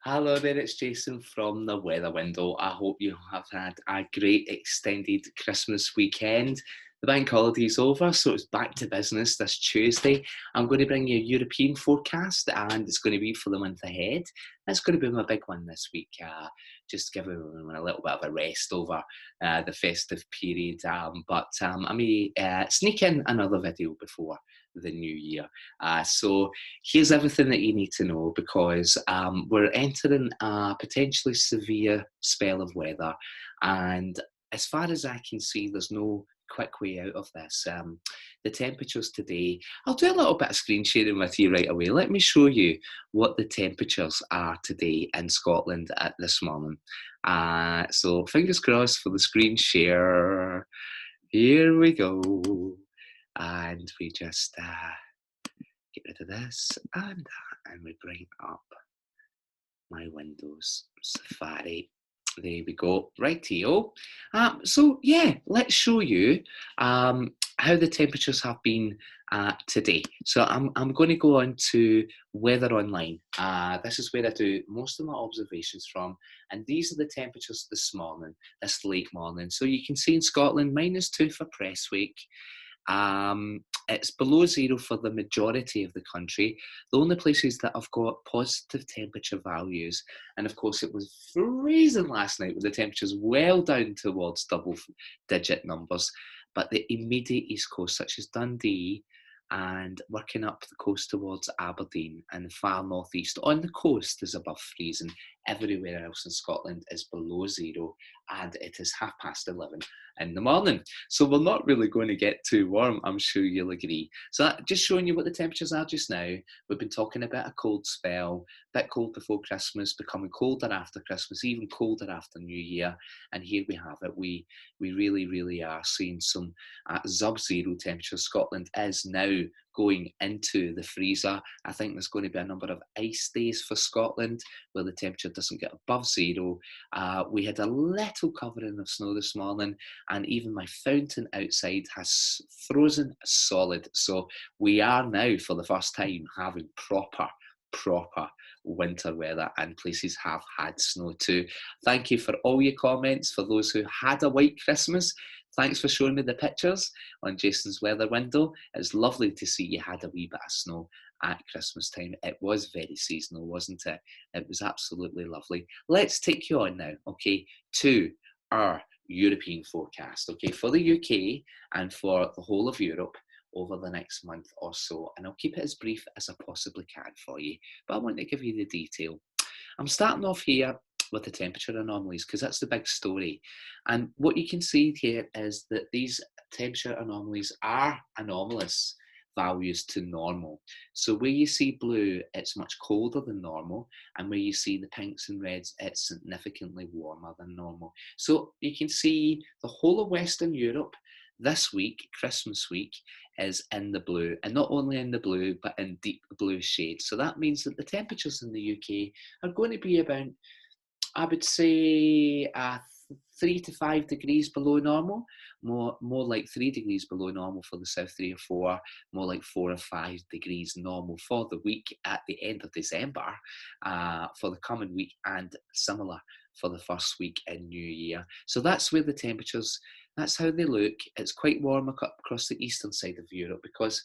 Hello there, it's Jason from the Weather Window. I hope you have had a great extended Christmas weekend. The bank holiday's over, so it's back to business this Tuesday. I'm going to bring you a European forecast, and it's going to be for the month ahead. That's going to be my big one this week. Just give everyone a little bit of a rest over the festive period. But I may sneak in another video before the new year. So here's everything that you need to know because we're entering a potentially severe spell of weather, and as far as I can see, there's no quick way out of this. The temperatures today, I'll do a little bit of screen sharing with you right away. Let me show you what the temperatures are today in Scotland at this morning. So fingers crossed for the screen share. Here we go. And we just get rid of this and that, and we bring up my Windows Safari. There we go, rightio. So yeah, let's show you how the temperatures have been today. So I'm going to go on to Weather Online. This is where I do most of my observations from, and these are the temperatures this morning, this late morning. So you can see in Scotland, -2 for Presswick. It's below zero for the majority of the country. The only places that have got positive temperature values, and of course it was freezing last night with the temperatures well down towards double digit numbers, but the immediate east coast, such as Dundee and working up the coast towards Aberdeen and the far northeast on the coast is above freezing. Everywhere else in Scotland is below zero, and it is 11:30 in the morning. So we're not really going to get too warm, I'm sure you'll agree. So just showing you what the temperatures are just now. We've been talking about a cold spell, a bit cold before Christmas, becoming colder after Christmas, even colder after New Year. And here we have it. We really, really are seeing some sub-zero temperatures. Scotland is now going into the freezer. I think there's going to be a number of ice days for Scotland where the temperature doesn't get above zero. We had a little covering of snow this morning, and even my fountain outside has frozen solid. So we are now, for the first time, having proper winter weather, and places have had snow too. Thank you for all your comments. For those who had a white Christmas, thanks for showing me the pictures on Jason's Weather Window. It's lovely to see you had a wee bit of snow at Christmas time. It was very seasonal, wasn't it? It was absolutely lovely. Let's take you on now, okay, to our European forecast, okay, for the UK and for the whole of Europe over the next month or so. And I'll keep it as brief as I possibly can for you, but I want to give you the detail. I'm starting off here with the temperature anomalies because that's the big story. And what you can see here is that these temperature anomalies are anomalous values to normal. So where you see blue, it's much colder than normal, and where you see the pinks and reds, it's significantly warmer than normal. So you can see the whole of Western Europe this week, Christmas week, is in the blue, and not only in the blue, but in deep blue shades. So that means that the temperatures in the UK are going to be about, I would say, 3 to 5 degrees below normal, more like 3 degrees below normal for the south, 3 or 4, more like 4 or 5 degrees normal for the week at the end of December, for the coming week, and similar for the first week in New Year. So that's where the temperatures, that's how they look. It's quite warm across the eastern side of Europe because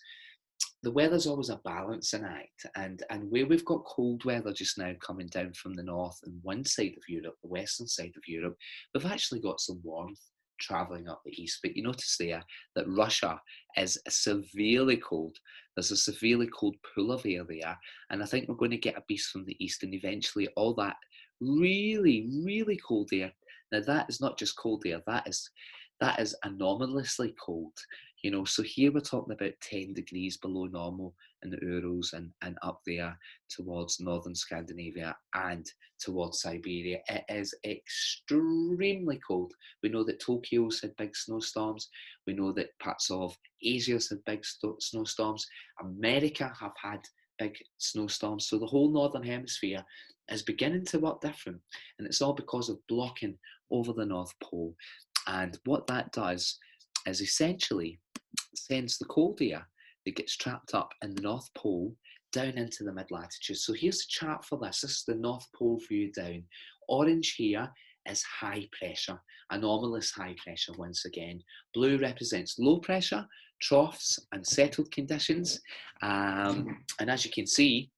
the weather's always a balancing act, and where we've got cold weather just now coming down from the north and one side of Europe, the western side of Europe, we've actually got some warmth travelling up the east. But you notice there that Russia is severely cold. There's a severely cold pool of air there, and I think we're going to get a beast from the east, and eventually all that really, really cold air. Now that is not just cold air, that is anomalously cold. You know, so here we're talking about 10 degrees below normal in the Urals and up there towards northern Scandinavia and towards Siberia. It is extremely cold. We know that Tokyo's had big snowstorms. We know that parts of Asia's had big snowstorms. America have had big snowstorms. So the whole northern hemisphere is beginning to work different. And it's all because of blocking over the North Pole. And what that does is essentially sends the cold air that gets trapped up in the North Pole down into the mid-latitude. So here's the chart for this. This is the North Pole view down. Orange here is high pressure, anomalous high pressure once again. Blue represents low pressure, troughs and settled conditions. And as you can see,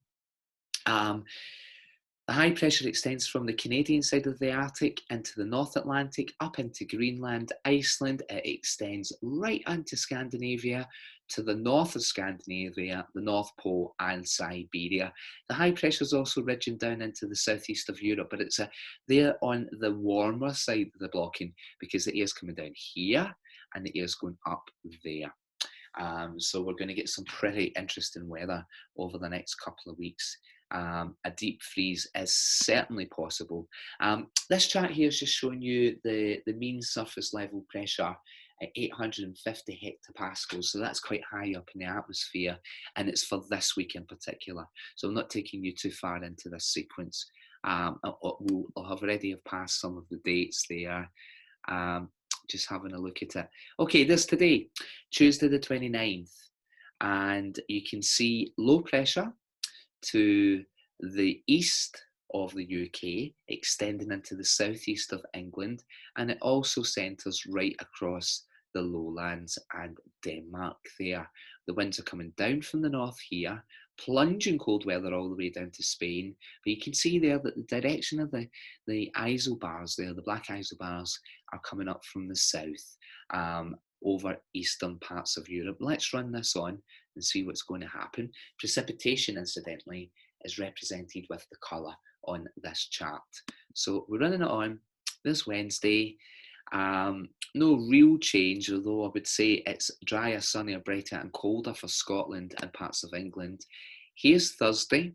the high pressure extends from the Canadian side of the Arctic into the North Atlantic, up into Greenland, Iceland. It extends right into Scandinavia, to the north of Scandinavia, the North Pole and Siberia. The high pressure is also ridging down into the southeast of Europe, but it's there on the warmer side of the blocking because the air's coming down here and the air's going up there. So we're going to get some pretty interesting weather over the next couple of weeks. A deep freeze is certainly possible. This chart here is just showing you the mean surface level pressure at 850 hectopascals. So that's quite high up in the atmosphere, and it's for this week in particular. So I'm not taking you too far into this sequence. We'll have already passed some of the dates there. Just having a look at it. Okay, this today, Tuesday the 29th, and you can see low pressure to the east of the UK, extending into the southeast of England, and it also centres right across the lowlands and Denmark there. The winds are coming down from the north here, plunging cold weather all the way down to Spain. But you can see there that the direction of the isobars there, the black isobars, are coming up from the south over eastern parts of Europe. Let's run this on and see what's going to happen. Precipitation, incidentally, is represented with the colour on this chart. So we're running it on this Wednesday. No real change, although I would say it's drier, sunnier, brighter and colder for Scotland and parts of England. Here's Thursday,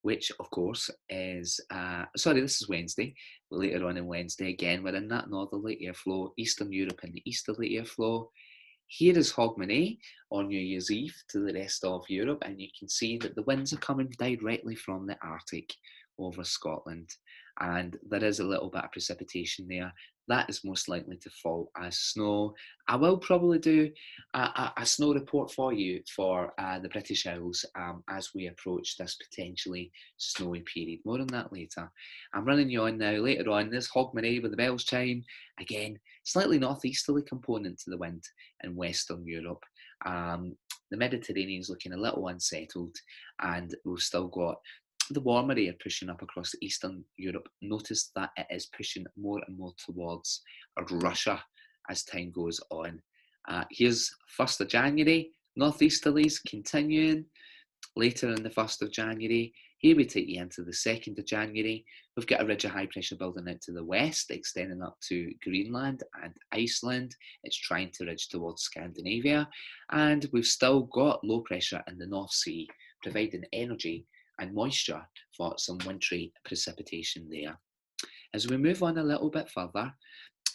which of course is, this is Wednesday. Later on in Wednesday, again, we're in that northerly airflow, Eastern Europe and the easterly airflow. Here is Hogmanay on New Year's Eve to the rest of Europe, and you can see that the winds are coming directly from the Arctic over Scotland, and there is a little bit of precipitation there. That is most likely to fall as snow. I will probably do a snow report for you for the British Isles as we approach this potentially snowy period. More on that later. I'm running you on now. Later on, there's Hogmanay with the bells chime. Again, slightly northeasterly component to the wind in Western Europe. The Mediterranean is looking a little unsettled, and we've still got the warmer air pushing up across Eastern Europe. Notice that it is pushing more and more towards Russia as time goes on. Here's 1st of January, northeasterlies continuing. Later in the 1st of January, here we take you into the 2nd of January. We've got a ridge of high pressure building out to the west, extending up to Greenland and Iceland. It's trying to ridge towards Scandinavia. And we've still got low pressure in the North Sea, providing energy and moisture for some wintry precipitation there. As we move on a little bit further,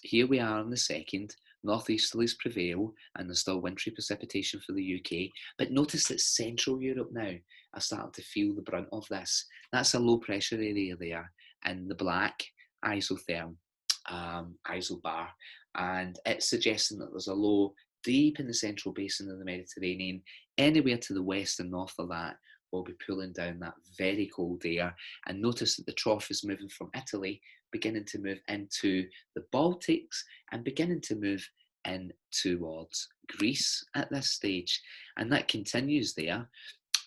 here we are on the 2nd, northeasterlies prevail and there's still wintry precipitation for the UK, but notice that Central Europe now are starting to feel the brunt of this. That's a low pressure area there in the black isotherm, isobar, and it's suggesting that there's a low deep in the central basin of the Mediterranean. Anywhere to the west and north of that will be pulling down that very cold air. And notice that the trough is moving from Italy, beginning to move into the Baltics and beginning to move in towards Greece at this stage. And that continues there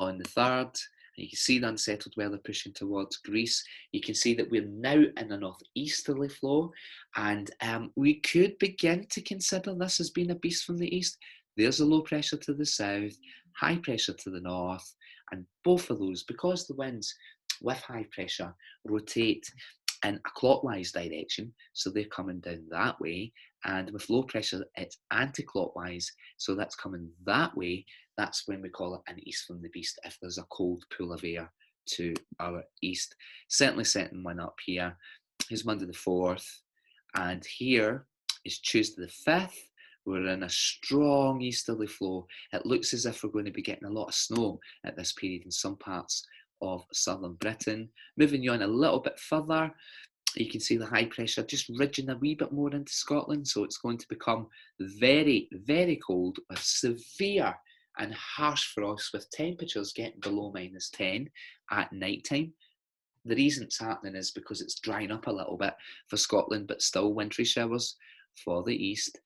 on the 3rd. You can see the unsettled weather pushing towards Greece. You can see that we're now in a northeasterly flow, and we could begin to consider this as being a beast from the east. There's a low pressure to the south, high pressure to the north, and both of those, because the winds with high pressure rotate in a clockwise direction, so they're coming down that way, and with low pressure it's anti-clockwise, so that's coming that way. That's when we call it an east from the beast, if there's a cold pool of air to our east. Certainly setting one up here. Here's Monday the 4th, and here is Tuesday the 5th. We're in a strong easterly flow. It looks as if we're going to be getting a lot of snow at this period in some parts of southern Britain. Moving you on a little bit further, you can see the high pressure just ridging a wee bit more into Scotland, so it's going to become very, very cold with severe and harsh frost with temperatures getting below -10 at night time. The reason it's happening is because it's drying up a little bit for Scotland, but still wintry showers for the east.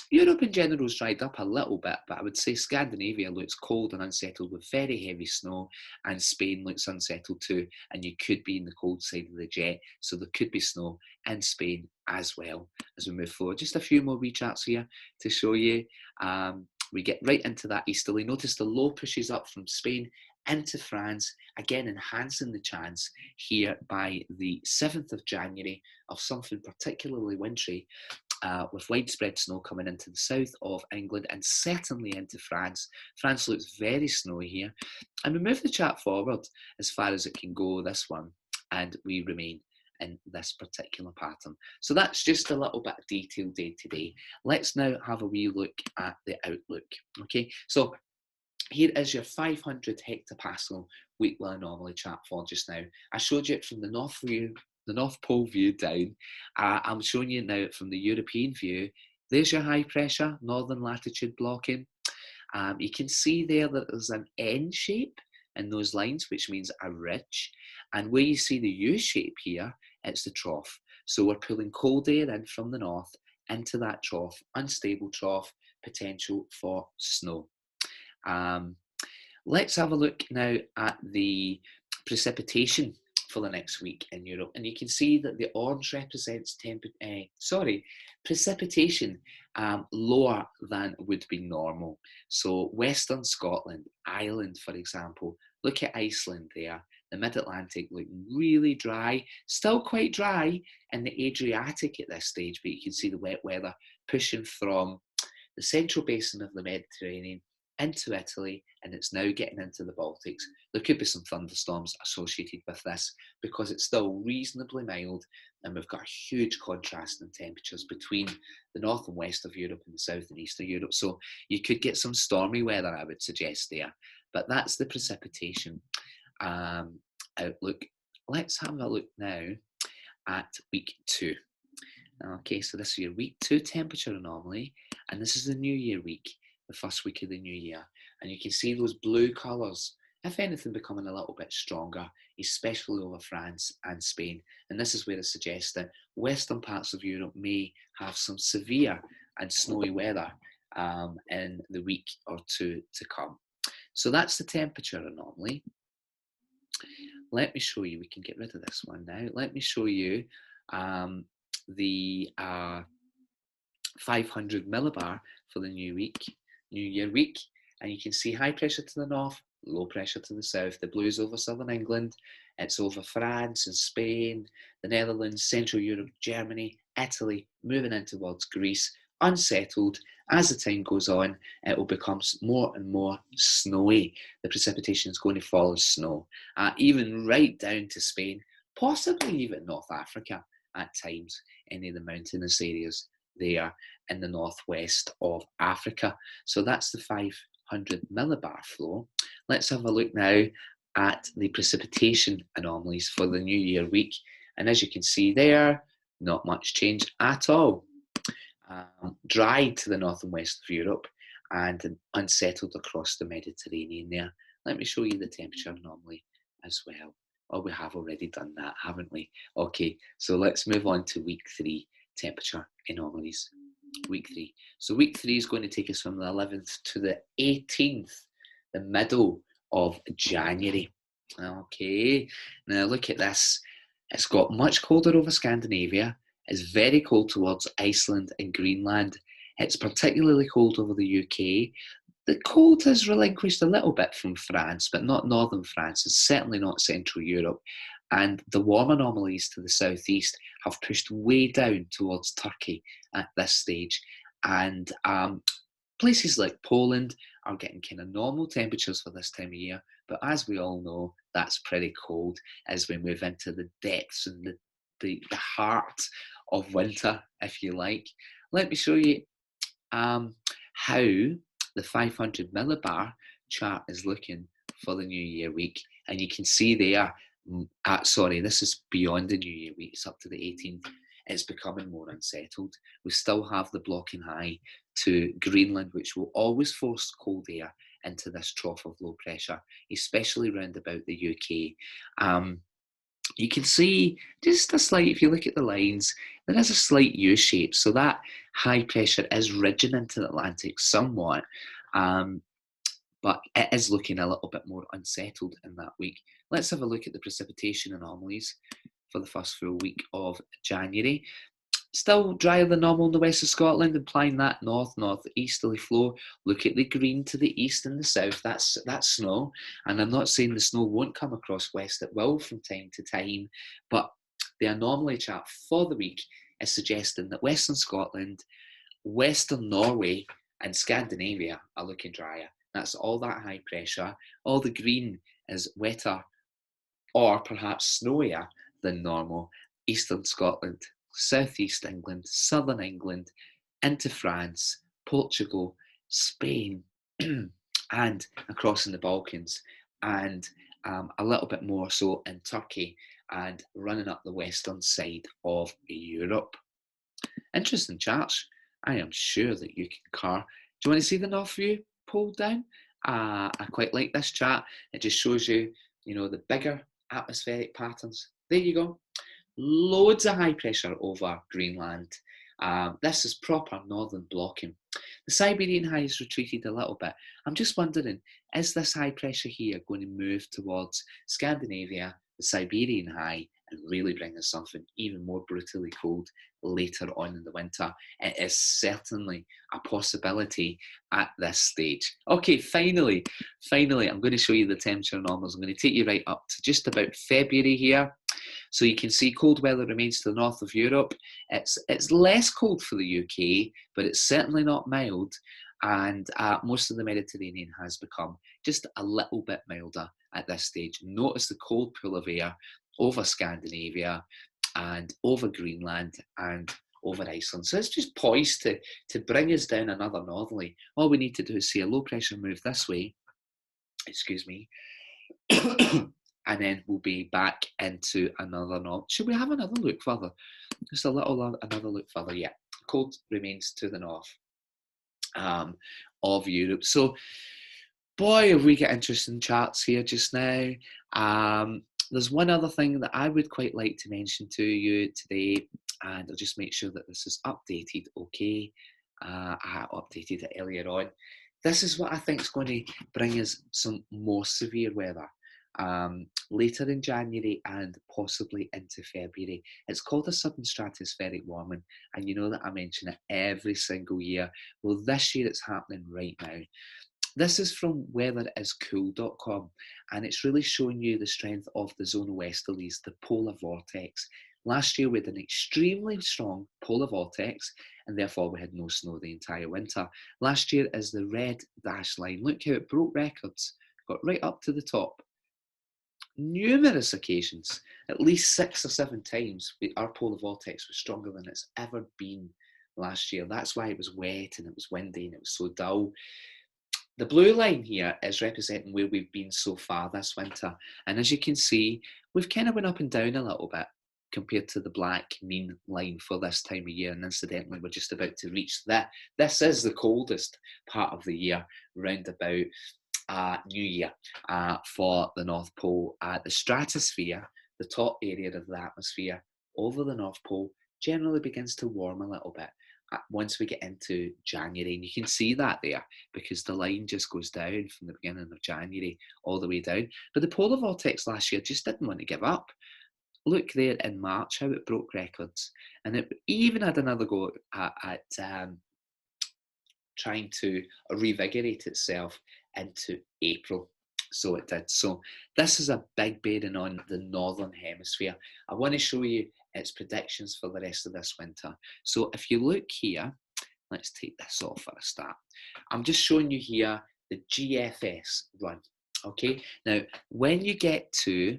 Europe in general has dried up a little bit, but I would say Scandinavia looks cold and unsettled with very heavy snow, and Spain looks unsettled too. And you could be in the cold side of the jet, so there could be snow in Spain as well as we move forward. Just a few more wee charts here to show you. We get right into that easterly. Notice the low pushes up from Spain into France, again enhancing the chance here by the 7th of January of something particularly wintry, with widespread snow coming into the south of England and certainly into France. France looks very snowy here. And we move the chart forward as far as it can go, this one, and we remain in this particular pattern. So that's just a little bit of detail day to day. Let's now have a wee look at the outlook. Okay, so here is your 500 hectopascal weekly anomaly chart for just now. I showed you it from the North Pole view down. I'm showing you now from the European view. There's your high pressure, northern latitude blocking. You can see there that there's an N shape in those lines, which means a ridge. And where you see the U shape here, it's the trough. So we're pulling cold air in from the north into that trough, unstable trough, potential for snow. Let's have a look now at the precipitation for the next week in Europe, and you can see that the orange represents precipitation lower than would be normal. So Western Scotland, Ireland, for example, look at Iceland there. The mid-Atlantic looking really dry, still quite dry in the Adriatic at this stage, but you can see the wet weather pushing from the central basin of the Mediterranean into Italy, and it's now getting into the Baltics. There could be some thunderstorms associated with this because it's still reasonably mild, and we've got a huge contrast in temperatures between the north and west of Europe and the south and east of Europe. So you could get some stormy weather, I would suggest there. But that's the precipitation outlook. Let's have a look now at week 2. Okay, so this is your week 2 temperature anomaly, and this is the New Year week, the first week of the new year. And you can see those blue colours, if anything, becoming a little bit stronger, especially over France and Spain. And this is where I suggest that western parts of Europe may have some severe and snowy weather in the week or two to come. So that's the temperature anomaly. Let me show you, we can get rid of this one now. Let me show you the 500 millibar for the New Year week, and you can see high pressure to the north, low pressure to the south. The blue's over southern England, it's over France and Spain, the Netherlands, Central Europe, Germany, Italy, moving in towards Greece, unsettled. As the time goes on, it will become more and more snowy. The precipitation is going to fall as snow, even right down to Spain, possibly even North Africa at times, any of the mountainous areas there in the northwest of Africa. So that's the 500 millibar flow. Let's have a look now at the precipitation anomalies for the New Year week. And as you can see there, not much change at all. Dry to the north and west of Europe and unsettled across the Mediterranean there. Let me show you the temperature anomaly as well. Oh, we have already done that, haven't we? Okay, so let's move on to week 3 temperature anomalies. Week 3. So week 3 is going to take us from the 11th to the 18th, the middle of January. Okay, now look at this. It's got much colder over Scandinavia. It's very cold towards Iceland and Greenland. It's particularly cold over the UK. The cold has relinquished a little bit from France, but not northern France, and certainly not Central Europe. And the warm anomalies to the southeast have pushed way down towards Turkey at this stage. And places like Poland are getting kind of normal temperatures for this time of year. But as we all know, that's pretty cold as we move into the depths and the heart of winter, if you like. Let me show you how the 500 millibar chart is looking for the New Year week. And you can see there, this is beyond the New Year week, it's up to the 18th. It's becoming more unsettled. We still have the blocking high to Greenland, which will always force cold air into this trough of low pressure, especially round about the UK. You can see just a slight, if you look at the lines, there is a slight U shape. So that high pressure is ridging into the Atlantic somewhat, but it is looking a little bit more unsettled in that week. Let's have a look at the precipitation anomalies for the first full week of January. Still drier than normal in the west of Scotland, implying that north-northeasterly flow. Look at the green to the east and the south. That's snow. And I'm not saying the snow won't come across west. It will from time to time. But the anomaly chart for the week is suggesting that western Scotland, western Norway, and Scandinavia are looking drier. That's all that high pressure. All the green is wetter or perhaps snowier than normal. Eastern Scotland, southeast England, southern England, into France, Portugal, Spain, and across in the Balkans, and a little bit more so in Turkey and running up the western side of Europe. Interesting charts. I am sure that you concur. Do you want to see the North View pulled down? I quite like this chart. It just shows you, the bigger atmospheric patterns. There you go. Loads of high pressure over Greenland. This is proper northern blocking. The Siberian high has retreated a little bit. I'm just wondering, is this high pressure here going to move towards Scandinavia, the Siberian high, and really bring us something even more brutally cold later on in the winter? It is certainly a possibility at this stage. Okay, finally, I'm going to show you the temperature anomalies. I'm going to take you right up to just about February here. So you can see cold weather remains to the north of Europe. It's less cold for the UK, but it's certainly not mild. And most of the Mediterranean has become just a little bit milder at this stage. Notice the cold pull of air over Scandinavia and over Greenland and over Iceland. So it's just poised to bring us down another northerly. All we need to do is see a low pressure move this way. Excuse me. And then we'll be back into another north. Should we have another look further? Just another look further. Yeah, cold remains to the north of Europe. So, boy, have we got interesting charts here just now. There's one other thing that I would quite like to mention to you today, and I'll just make sure that this is updated. Okay, I updated it earlier on. This is what I think is going to bring us some more severe weather. Later in January and possibly into February. It's called a sudden stratospheric warming, and you know that I mention it every single year. Well, this year it's happening right now. This is from weatheriscool.com, and it's really showing you the strength of the zonal westerlies, the polar vortex. Last year we had an extremely strong polar vortex, and therefore we had no snow the entire winter. Last year is the red dashed line. Look how it broke records, got right up to the top. Numerous occasions, at least 6 or 7 times, our polar vortex was stronger than it's ever been last year. That's why it was wet and it was windy and it was so dull. The blue line here is representing where we've been so far this winter. And as you can see, we've kind of went up and down a little bit compared to the black mean line for this time of year. And incidentally, we're just about to reach that. This is the coldest part of the year, round about New Year for the North Pole. The stratosphere, the top area of the atmosphere over the North Pole, generally begins to warm a little bit once we get into January. And you can see that there because the line just goes down from the beginning of January all the way down. But the polar vortex last year just didn't want to give up. Look there in March how it broke records. And it even had another go at trying to revigorate itself into April. So it did. So this is a big bearing on the northern hemisphere. I want to show you its predictions for the rest of this winter. So if you look here, let's take this off for a start. I'm just showing you here the GFS run. Okay, now when you get to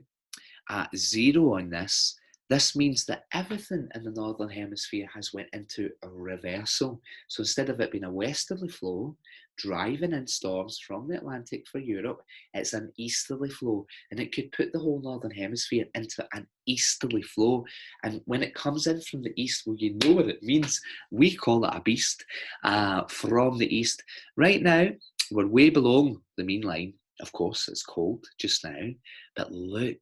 0 on this, this means that everything in the northern hemisphere has went into a reversal. So instead of it being a westerly flow, driving in storms from the Atlantic for Europe. It's an easterly flow, and it could put the whole northern hemisphere into an easterly flow. And when it comes in from the east, well, you know what it means. We call it a beast from the east. Right now, we're way below the mean line. Of course, it's cold just now, but look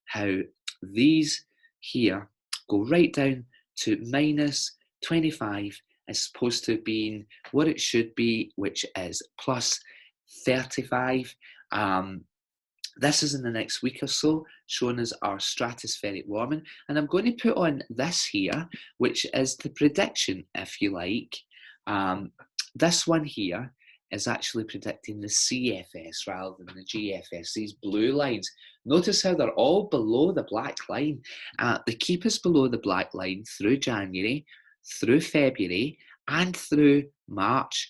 how these here go right down to minus 25 as opposed to being what it should be, which is plus 35. This is in the next week or so, showing us our stratospheric warming. And I'm going to put on this here, which is the prediction, if you like. This one here is actually predicting the CFS rather than the GFS, these blue lines. Notice how they're all below the black line. They keep us below the black line through January, through February, and through March,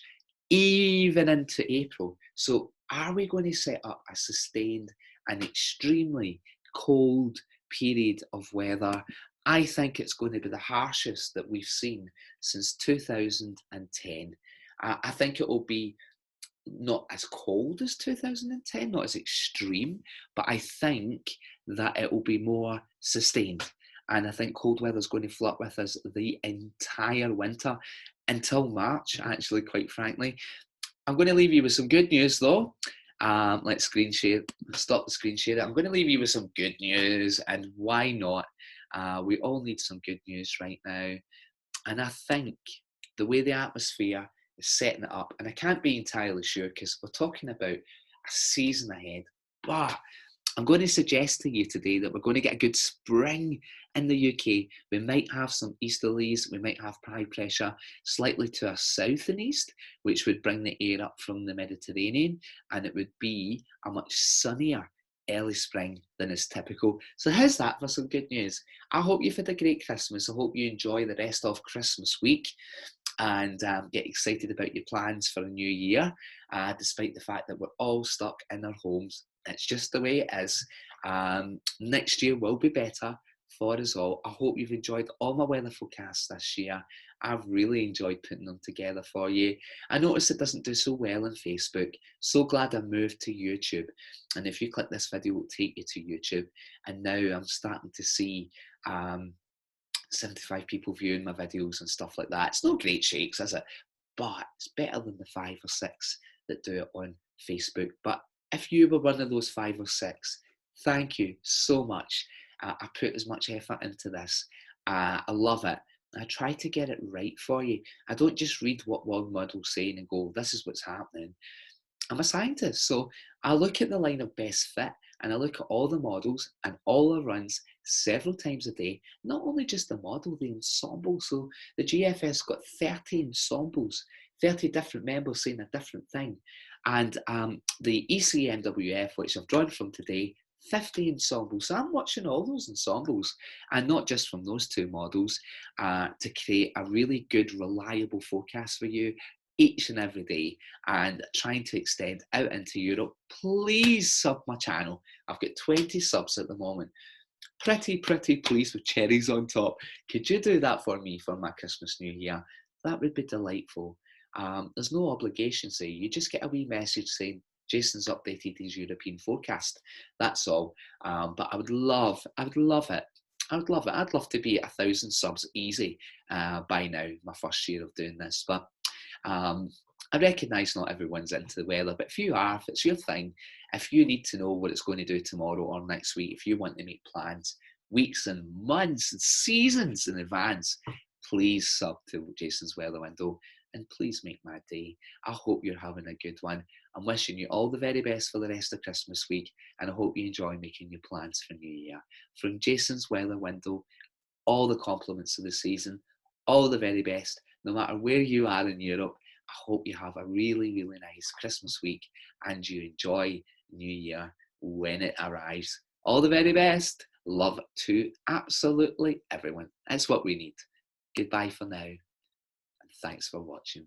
even into April. So are we going to set up a sustained and extremely cold period of weather? I think it's going to be the harshest that we've seen since 2010. I think it will be not as cold as 2010, not as extreme, but I think that it will be more sustained. And I think cold weather is going to flirt with us the entire winter until March, actually, quite frankly. I'm going to leave you with some good news, though. Let's screen share. Stop the screen share. I'm going to leave you with some good news, and why not? We all need some good news right now. And I think the way the atmosphere is setting it up, and I can't be entirely sure because we're talking about a season ahead, but I'm going to suggest to you today that we're going to get a good spring in the UK. We might have some easterlies, we might have high pressure slightly to our south and east, which would bring the air up from the Mediterranean, and it would be a much sunnier early spring than is typical. So how's that for some good news? I hope you've had a great Christmas. I hope you enjoy the rest of Christmas week and get excited about your plans for a new year, despite the fact that we're all stuck in our homes. It's just the way it is. Next year will be better for us all. I hope you've enjoyed all my weather forecasts this year. I've really enjoyed putting them together for you. I noticed it doesn't do so well on Facebook. So glad I moved to YouTube. And if you click this video, it will take you to YouTube. And now I'm starting to see 75 people viewing my videos and stuff like that. It's no great shakes, is it? But it's better than the 5 or 6 that do it on Facebook. But if you were one of those 5 or 6, thank you so much. I put as much effort into this. I love it. I try to get it right for you. I don't just read what one model's saying and go, this is what's happening. I'm a scientist, so I look at the line of best fit and I look at all the models and all the runs several times a day, not only just the model, the ensemble. So the GFS got 30 ensembles, 30 different members saying a different thing. And the ECMWF, which I've drawn from today, 50 ensembles. So I'm watching all those ensembles, and not just from those 2 models, to create a really good, reliable forecast for you each and every day, and trying to extend out into Europe. Please sub my channel. I've got 20 subs at the moment. Pretty pleased with cherries on top. Could you do that for me for my Christmas New Year? That would be delightful. There's no obligation, say. You just get a wee message saying Jason's updated his European forecast. That's all. But I would love it. I'd love to be at 1,000 subs easy by now, my first year of doing this. But I recognise not everyone's into the weather, but if you are, if it's your thing, if you need to know what it's going to do tomorrow or next week, if you want to make plans weeks and months and seasons in advance, please sub to Jason's Weather Window and please make my day. I hope you're having a good one. I'm wishing you all the very best for the rest of Christmas week, and I hope you enjoy making your plans for New Year. From Jason's Weather Window, all the compliments of the season, all the very best, no matter where you are in Europe. I hope you have a really nice Christmas week and you enjoy New Year when it arrives. All the very best. Love to absolutely everyone. It's what we need. Goodbye for now, and thanks for watching.